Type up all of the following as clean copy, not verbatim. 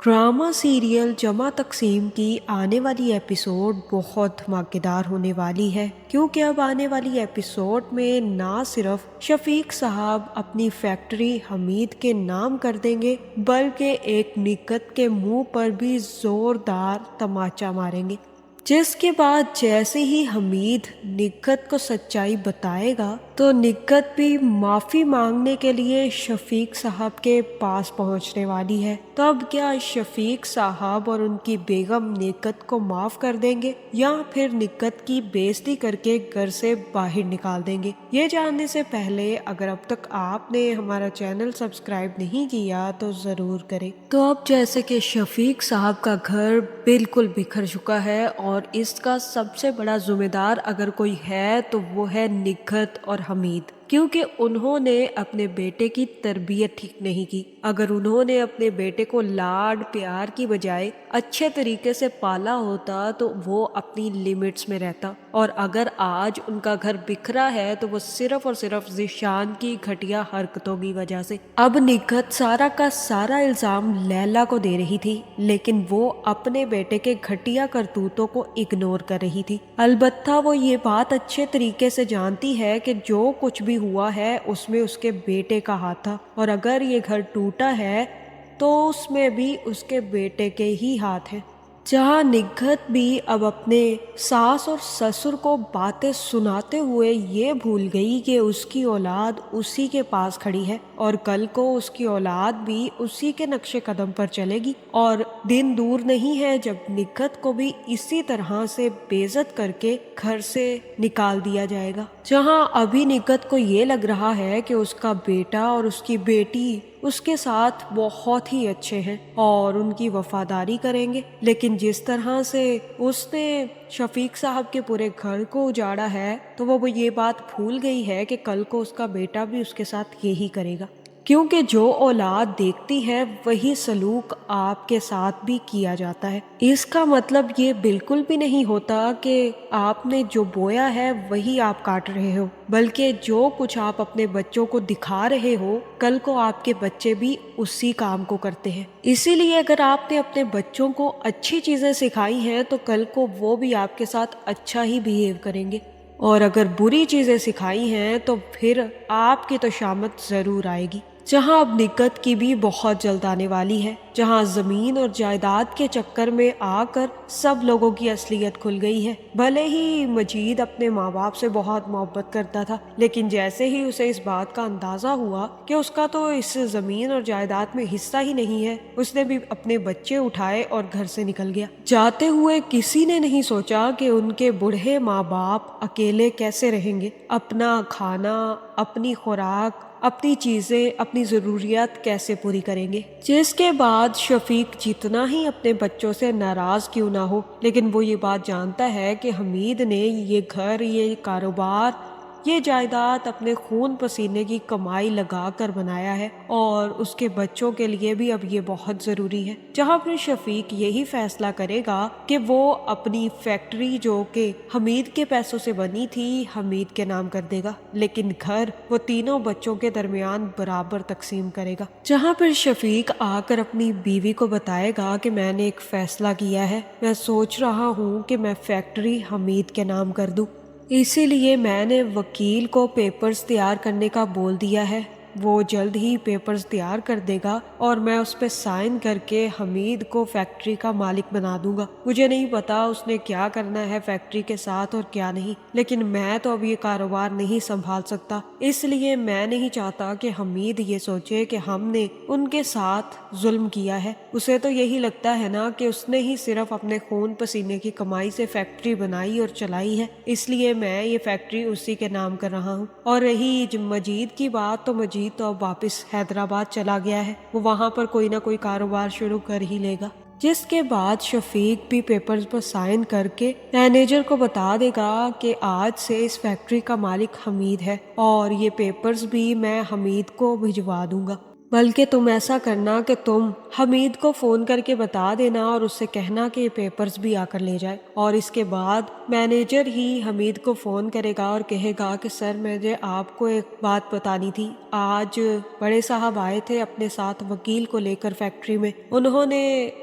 Drama serial जमा तकसीम की आने वाली एपिसोड बहुत धमाकेदार होने वाली है, क्योंकि अब आने वाली एपिसोड में ना सिर्फ शफीक साहब अपनी फैक्ट्री हमीद के नाम कर देंगे, बल्कि एक निकत के मुंह पर भी जोरदार तमाचा मारेंगे। जिसके बाद जैसे ही हमीद निकत को सच्चाई बताएगा तो निकत भी माफी मांगने के लिए शफीक साहब के पास पहुंचने वाली है। तो अब क्या शफीक साहब और उनकी बेगम निकत को माफ कर देंगे या फिर निकत की बेइज्जती करके घर से बाहर निकाल देंगे? ये जानने से पहले अगर अब तक आपने हमारा चैनल सब्सक्राइब नहीं किया तो जरूर करें। तो अब जैसे कि शफीक साहब का घर बिल्कुल बिखर चुका है और इसका सबसे बड़ा जिम्मेदार अगर कोई है तो वो है निकत और हमीद, क्योंकि उन्होंने अपने बेटे की तरबियत ठीक नहीं की। अगर उन्होंने अपने बेटे को लाड प्यार की बजाय अच्छे तरीके से पाला होता तो वो अपनी लिमिट्स में रहता, और अगर आज उनका घर बिखरा है तो वो सिर्फ और सिर्फ ज़ीशान की घटिया हरकतों की वजह से। अब निकत सारा का सारा इल्जाम लैला को दे रही थी, लेकिन वो अपने बेटे के घटिया करतूतों को इग्नोर कर रही थी। अलबत्ता वो ये बात अच्छे तरीके से जानती है कि जो कुछ भी हुआ है उसमें उसके बेटे का हाथ था, और अगर ये घर टूटा है तो उसमें भी उसके बेटे के ही हाथ है। जहाँ निगहत भी अब अपने सास और ससुर को बातें सुनाते हुए ये भूल गई कि उसकी औलाद उसी के पास खड़ी है और कल को उसकी औलाद भी उसी के नक्शे कदम पर चलेगी, और दिन दूर नहीं है जब निगहत को भी इसी तरह से बेइज्जत करके घर से निकाल दिया जाएगा। जहाँ अभी निगहत को ये लग रहा है कि उसका बेटा और उसकी बेटी उसके साथ बहुत ही अच्छे हैं और उनकी वफादारी करेंगे, लेकिन जिस तरह से उसने शफीक साहब के पूरे घर को उजाड़ा है तो वो ये बात भूल गई है कि कल को उसका बेटा भी उसके साथ यही करेगा, क्योंकि जो औलाद देखती है वही सलूक आपके साथ भी किया जाता है। इसका मतलब ये बिल्कुल भी नहीं होता कि आपने जो बोया है वही आप काट रहे हो, बल्कि जो कुछ आप अपने बच्चों को दिखा रहे हो कल को आपके बच्चे भी उसी काम को करते हैं। इसीलिए अगर आपने अपने बच्चों को अच्छी चीजें सिखाई हैं तो कल को वो भी आपके साथ अच्छा ही बिहेव करेंगे, और अगर बुरी चीजें सिखाई हैं तो फिर आपकी तो शामत जरूर आएगी। जहां अब निकत की भी बहुत जल्द आने वाली है, जहां जमीन और जायदाद के चक्कर में आकर सब लोगों की असलियत खुल गई है। भले ही मजीद अपने माँ बाप से बहुत मोहब्बत करता था, लेकिन जैसे ही उसे इस बात का अंदाजा हुआ कि उसका तो इस जमीन और जायदाद में हिस्सा ही नहीं है, उसने भी अपने बच्चे उठाए और घर से निकल गया। जाते हुए किसी ने नहीं सोचा कि उनके बूढ़े माँ बाप अकेले कैसे रहेंगे, अपना खाना, अपनी खुराक, अपनी चीजें, अपनी जरूरियात कैसे पूरी करेंगे। जिसके बाद शफीक जितना ही अपने बच्चों से नाराज क्यों ना हो, लेकिन वो ये बात जानता है कि हमीद ने ये घर, ये कारोबार, ये जायदाद अपने खून पसीने की कमाई लगा कर बनाया है और उसके बच्चों के लिए भी अब ये बहुत जरूरी है। जहाँ फिर शफीक यही फैसला करेगा कि वो अपनी फैक्ट्री जो कि हमीद के पैसों से बनी थी हमीद के नाम कर देगा, लेकिन घर वो तीनों बच्चों के दरमियान बराबर तकसीम करेगा। जहाँ फिर शफीक आकर अपनी बीवी को बताएगा कि मैंने एक फैसला किया है, मैं सोच रहा हूँ कि मैं फैक्ट्री हमीद के नाम कर दूँ, इसीलिए मैंने वकील को पेपर्स तैयार करने का बोल दिया है। वो जल्द ही पेपर्स तैयार कर देगा और मैं उस पर साइन करके हमीद को फैक्ट्री का मालिक बना दूंगा। मुझे नहीं पता उसने क्या करना है फैक्ट्री के साथ और क्या नहीं, लेकिन मैं तो अब ये कारोबार नहीं संभाल सकता, इसलिए मैं नहीं चाहता कि हमीद ये सोचे कि हमने उनके साथ जुल्म किया है। उसे तो यही लगता है ना कि उसने ही सिर्फ अपने खून पसीने की कमाई से फैक्ट्री बनाई और चलाई है, इसलिए मैं ये फैक्ट्री उसी के नाम कर रहा हूँ। और रही मजीद की बात, तो मजीद तो अब वापस हैदराबाद चला गया है, वो वहाँ पर कोई ना कोई कारोबार शुरू कर ही लेगा। जिसके बाद शफीक भी पेपर्स पर साइन करके मैनेजर को बता देगा कि आज से इस फैक्ट्री का मालिक हमीद है और ये पेपर्स भी मैं हमीद को भिजवा दूंगा, बल्कि तुम ऐसा करना कि तुम حمید کو فون کر کے بتا دینا اور اس سے کہنا کہ یہ پیپرز بھی آ کر لے جائے، اور اس کے بعد مینیجر ہی حمید کو فون کرے گا اور کہے گا کہ سر مجھے آپ کو ایک بات بتانی تھی، آج بڑے صاحب آئے تھے اپنے ساتھ وکیل کو لے کر فیکٹری میں، انہوں نے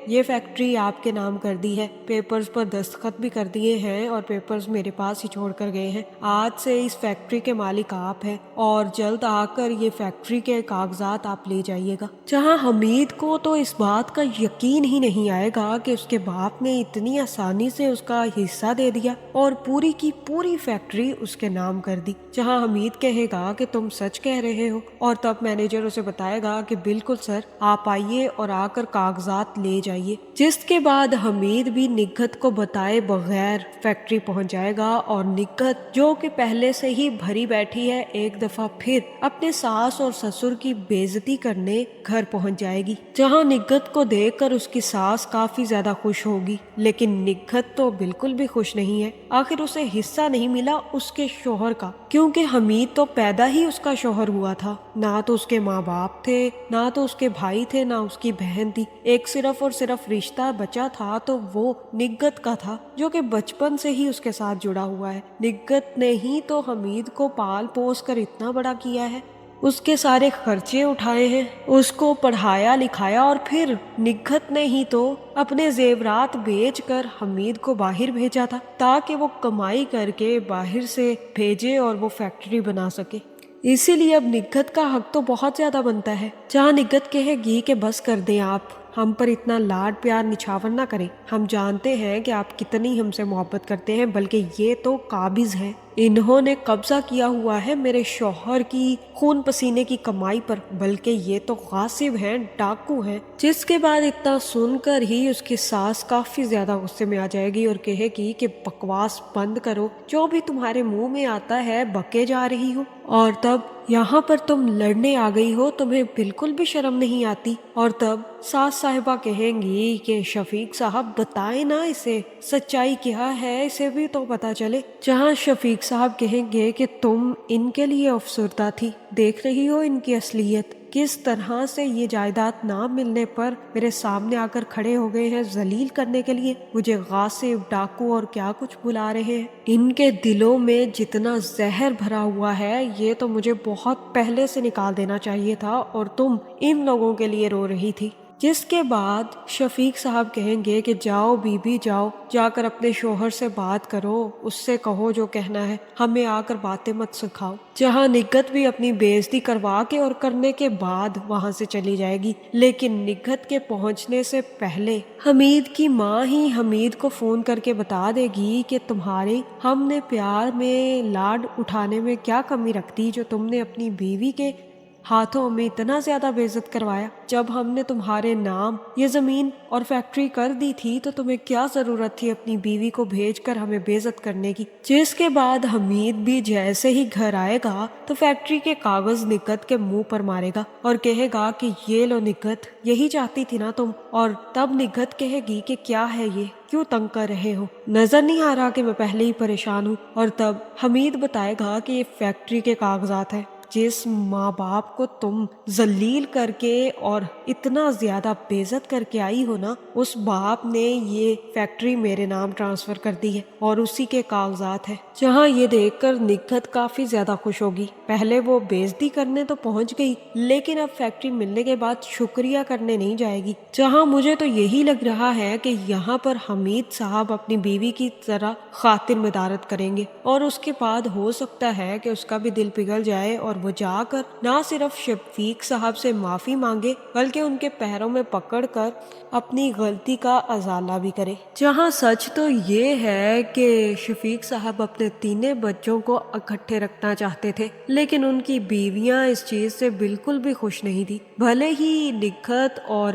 یہ فیکٹری آپ کے نام کر دی ہے، پیپرز پر دستخط بھی کر دیے ہیں اور پیپرز میرے پاس ہی چھوڑ کر گئے ہیں، آج سے اس فیکٹری کے مالک آپ ہیں اور جلد آ کر یہ فیکٹری کے کاغذات آپ لے جائیے گا۔ جہاں حمید کو تو اس بات کا یقین ہی نہیں آئے گا کہ اس کے باپ نے اتنی آسانی سے اس کا حصہ دے دیا اور پوری کی پوری فیکٹری اس کے نام کر دی، جہاں حمید کہے گا کہ تم سچ کہہ رہے ہو، اور تب مینیجر اسے بتائے گا کہ بالکل سر، آپ آئیے اور آ کر کاغذات لے جائیے، جس کے بعد حمید بھی نگہت کو بتائے بغیر فیکٹری پہنچ جائے گا، اور نگہت جو کہ پہلے سے ہی بھری بیٹھی ہے ایک دفعہ پھر اپنے ساس اور سسر کی بےعزتی کرنے گھر پہنچ جائے گی، جہاں نگہت کو دیکھ کر اس کی ساس کافی زیادہ خوش ہوگی، لیکن نگہت تو بالکل بھی خوش نہیں ہے، آخر اسے حصہ نہیں ملا اس کے شوہر کا، کیونکہ حمید تو پیدا ہی اس کا شوہر ہوا تھا، نہ تو اس کے ماں باپ تھے، نہ تو اس کے بھائی تھے، نہ اس کی بہن تھی، ایک صرف اور صرف رشتہ بچا تھا تو وہ نگہت کا تھا، جو کہ بچپن سے ہی اس کے ساتھ جڑا ہوا ہے، نگہت نے ہی تو حمید کو پال پوس کر اتنا بڑا کیا ہے، اس کے سارے خرچے اٹھائے ہیں، اس کو پڑھایا لکھایا، اور پھر نگہت نے ہی تو اپنے زیورات بیچ کر حمید کو باہر بھیجا تھا تاکہ وہ کمائی کر کے باہر سے بھیجے اور وہ فیکٹری بنا سکے، اسی لیے اب نگہت کا حق تو بہت زیادہ بنتا ہے، جہاں نگہت کہے گی کہ بس کر دیں، آپ ہم پر اتنا لاڈ پیار نچھاور نہ کریں، ہم جانتے ہیں کہ آپ کتنی ہم سے محبت کرتے ہیں، بلکہ یہ تو قابض ہیں، انہوں نے قبضہ کیا ہوا ہے میرے شوہر کی خون پسینے کی کمائی پر، بلکہ یہ تو غاصب ہیں، ڈاکو ہیں، جس کے بعد اتنا سن کر ہی اس کی ساس کافی زیادہ غصے میں آ جائے گی اور کہے گی کہ بکواس بند کرو، جو بھی تمہارے منہ میں آتا ہے بکے جا رہی ہو، اور تب یہاں پر تم لڑنے آ گئی ہو، تمہیں بالکل بھی شرم نہیں آتی، اور تب ساس صاحبہ کہیں گی کہ شفیق صاحب بتائیں نا اسے سچائی کیا ہے، اسے بھی تو پتا چلے، جہاں شفیق صاحب کہیں گے کہ تم ان کے لیے افسردہ تھی، دیکھ رہی ہو ان کی اصلیت، کس طرح سے یہ جائیداد نہ ملنے پر میرے سامنے آ کر کھڑے ہو گئے ہیں ذلیل کرنے کے لیے، مجھے غاصب، ڈاکو اور کیا کچھ بلا رہے ہیں، ان کے دلوں میں جتنا زہر بھرا ہوا ہے یہ تو مجھے بہت پہلے سے نکال دینا چاہیے تھا، اور تم ان لوگوں کے لیے رو رہی تھی، جس کے بعد شفیق صاحب کہیں گے کہ جاؤ بی بی جاؤ، جا کر اپنے شوہر سے بات کرو، اس سے کہو جو کہنا ہے، ہمیں آ کر باتیں مت سکھاؤ، جہاں نگہت بھی اپنی بےعزتی کروا کے اور کرنے کے بعد وہاں سے چلی جائے گی، لیکن نگہت کے پہنچنے سے پہلے حمید کی ماں ہی حمید کو فون کر کے بتا دے گی کہ تمہارے ہم نے پیار میں لاڈ اٹھانے میں کیا کمی رکھ دی جو تم نے اپنی بیوی کے ہاتھوں میں اتنا زیادہ بے عزت کروایا، جب ہم نے تمہارے نام یہ زمین اور فیکٹری کر دی تھی تو تمہیں کیا ضرورت تھی اپنی بیوی کو بھیج کر ہمیں بے عزت کرنے کی، جس کے بعد حمید بھی جیسے ہی گھر آئے گا تو فیکٹری کے کاغذ نگہت کے منہ پر مارے گا اور کہے گا کہ یہ لو نگہت، یہی چاہتی تھی نا تم، اور تب نگہت کہے گی کہ کیا ہے یہ، کیوں تنگ کر رہے ہو، نظر نہیں آ رہا کہ میں پہلے ہی پریشان ہوں، اور تب حمید بتائے گا کہ یہ فیکٹری کے کاغذات ہیں، جس ماں باپ کو تم ذلیل کر کے اور اتنا زیادہ بے عزت کر کے آئی ہو نا، اس باپ نے یہ فیکٹری میرے نام ٹرانسفر کر دی ہے اور اسی کے کاغذات ہے، جہاں یہ دیکھ کر نگہت کافی زیادہ خوش ہوگی، پہلے وہ بے عزتی کرنے تو پہنچ گئی لیکن اب فیکٹری ملنے کے بعد شکریہ کرنے نہیں جائے گی، جہاں مجھے تو یہی لگ رہا ہے کہ یہاں پر حمید صاحب اپنی بیوی کی طرح خاطر مدارت کریں گے، اور اس کے بعد ہو سکتا ہے کہ اس کا بھی دل پگھل جائے اور وہ جا کر نہ صرف شفیق صاحب سے معافی مانگے بلکہ ان کے پیروں میں پکڑ کر اپنی غلطی کا ازالہ بھی کرے، جہاں سچ تو یہ ہے کہ شفیق صاحب اپنے تینوں بچوں کو اکٹھے رکھنا چاہتے تھے، لیکن ان کی بیویاں اس چیز سے بالکل بھی خوش نہیں تھی، بھلے ہی نگہت اور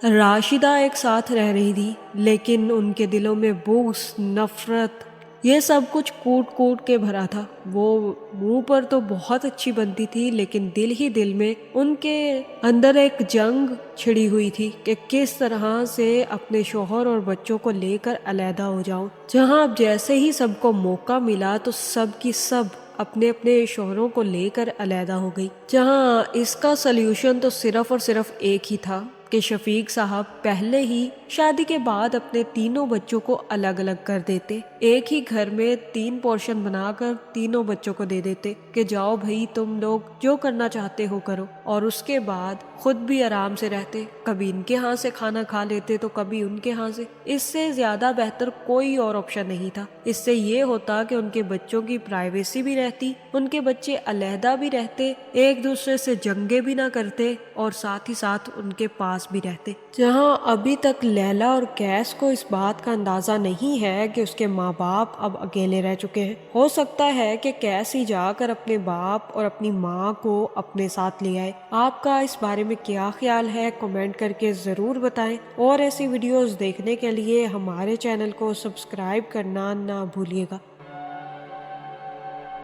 راشدہ ایک ساتھ رہ رہی تھی لیکن ان کے دلوں میں بغض، نفرت، یہ سب کچھ کوٹ کوٹ کے بھرا تھا، وہ منہ پر تو بہت اچھی بنتی تھی لیکن دل ہی دل میں ان کے اندر ایک جنگ چھڑی ہوئی تھی کہ کس طرح سے اپنے شوہر اور بچوں کو لے کر علیحدہ ہو جاؤں، جہاں اب جیسے ہی سب کو موقع ملا تو سب کی سب اپنے اپنے شوہروں کو لے کر علیحدہ ہو گئی، جہاں اس کا سلیوشن تو صرف اور صرف ایک ہی تھا जबकि शफीक साहब पहले ही शादी के बाद अपने तीनों बच्चों को अलग अलग कर देते। एक ही घर में 3 पोर्शन बनाकर तीनों बच्चों को दे देते कि जाओ भाई तुम लोग जो करना चाहते हो करो, और उसके बाद खुद भी आराम से रहते। कभी इनके यहाँ से खाना खा लेते तो कभी उनके यहाँ से। इससे ज्यादा बेहतर कोई और ऑप्शन नहीं था। इससे ये होता कि उनके बच्चों की प्राइवेसी भी रहती, उनके बच्चे अलहदा भी रहते, एक दूसरे से जंगे भी ना करते और साथ ही साथ उनके पास भी रहते। जहाँ अभी तक लैला और कैस को इस बात का अंदाजा नहीं है कि उसके माँ बाप अब अकेले रह चुके हैं। हो सकता है कि कैस ही जाकर अपने बाप और अपनी माँ को अपने साथ ले आए। आपका इस बारे में क्या ख्याल है, कमेंट करके जरूर बताएं, और ऐसी वीडियोस देखने के लिए हमारे चैनल को सब्सक्राइब करना ना भूलिएगा।